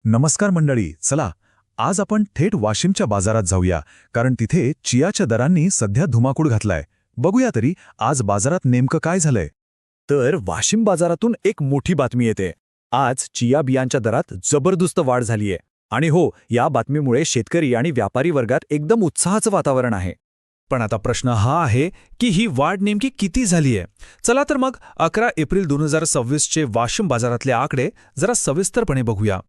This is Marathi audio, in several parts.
नमस्कार मंडळी, चला आज आपण थेट वाशिमच्या बाजारात जाऊया, कारण तिथे चियाच्या दरांनी सध्या धुमाकूळ घातलाय. बघूया तरी आज बाजारात नेमकं काय झालंय. तर वाशिम बाजारातून एक मोठी बातमी येते. आज चिया बियांच्या दरात जबरदस्त वाढ झालीये. आणि हो, या बातमीमुळे शेतकरी आणि व्यापारी वर्गात एकदम उत्साहाचं वातावरण आहे. पण आता प्रश्न हा आहे की ही वाढ नेमकी किती झालीय. चला तर मग 11 एप्रिल 2026चे वाशिम बाजारातले आकडे जरा सविस्तरपणे बघूया.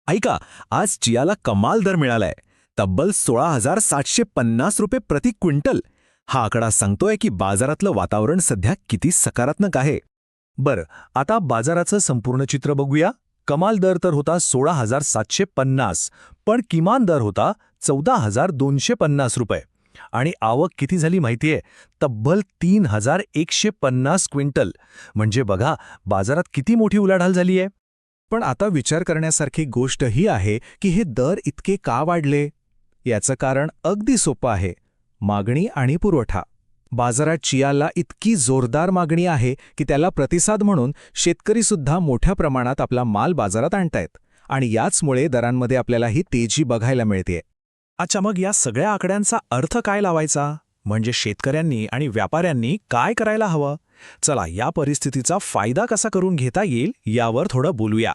ऐका, आज चियाला कमाल दर मिळालाय. तब्बल 16,750 रुपये प्रति क्विंटल. हा आकडा सांगतोय की बाजारातलं वातावरण सध्या किती सकारात्मक आहे. बरं, आता बाजाराचं संपूर्ण चित्र बघूया. कमाल दर तर होता 16,750, पण किमान दर होता 14,250 रुपये. आणि आवक किती झाली माहितीये? तब्बल 3,150 क्विंटल. म्हणजे बघा, बाजारात किती मोठी उलाढाल झालीये. पण आता विचार करण्यासारखी गोष्ट ही आहे की हे दर इतके का वाढले. याचं कारण अगदी सोपं आहे, मागणी आणि पुरवठा. बाजारात चियाला इतकी जोरदार मागणी आहे की त्याला प्रतिसाद म्हणून शेतकरीसुद्धा मोठ्या प्रमाणात आपला माल बाजारात आणतायत. आणि याचमुळे दरांमध्ये आपल्याला ही तेजी बघायला मिळतेय. अच्छा, मग या सगळ्या आकड्यांचा अर्थ काय लावायचा? म्हणजे शेतकऱ्यांनी आणि व्यापाऱ्यांनी काय करायला हवं? चला, या परिस्थितीचा फायदा कसा करून घेता येईल यावर थोडं बोलूया.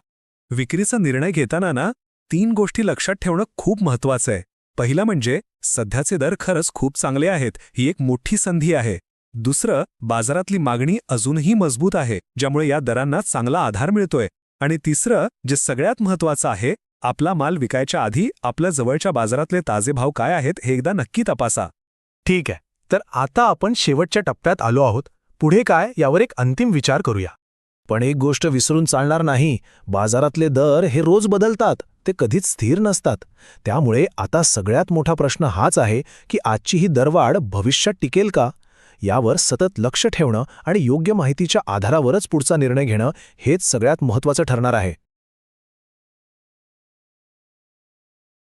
विक्रीचा निर्णय घेताना 3 गोष्टी लक्षात ठेवणं खूप महत्त्वाचं आहे. पहिलं म्हणजे सध्याचे दर खरंच खूप चांगले आहेत, ही एक मोठी संधी आहे. दुसरं, बाजारातली मागणी अजूनही मजबूत आहे, ज्यामुळे या दरांना चांगला आधार मिळतोय. आणि तिसरं, जे सगळ्यात महत्त्वाचं आहे, आपला माल विकायच्या आधी आपल्या जवळच्या बाजारातले ताजे भाव काय आहेत हे एकदा नक्की तपासा. ठीक आहे, तर आता आपण शेवटच्या टप्प्यात आलो आहोत. पुढे काय यावर एक अंतिम विचार करूया. पण एक गोष्ट विसरून चालणार नाही, बाजारातले दर हे रोज बदलतात, ते कधीच स्थिर नसतात. त्यामुळे आता सगळ्यात मोठा प्रश्न हाच आहे की आजची ही दरवाढ भविष्यात टिकेल का? यावर सतत लक्ष ठेवणं आणि योग्य माहितीच्या आधारावरच पुढचा निर्णय घेणं हेच सगळ्यात महत्त्वाचं ठरणार आहे.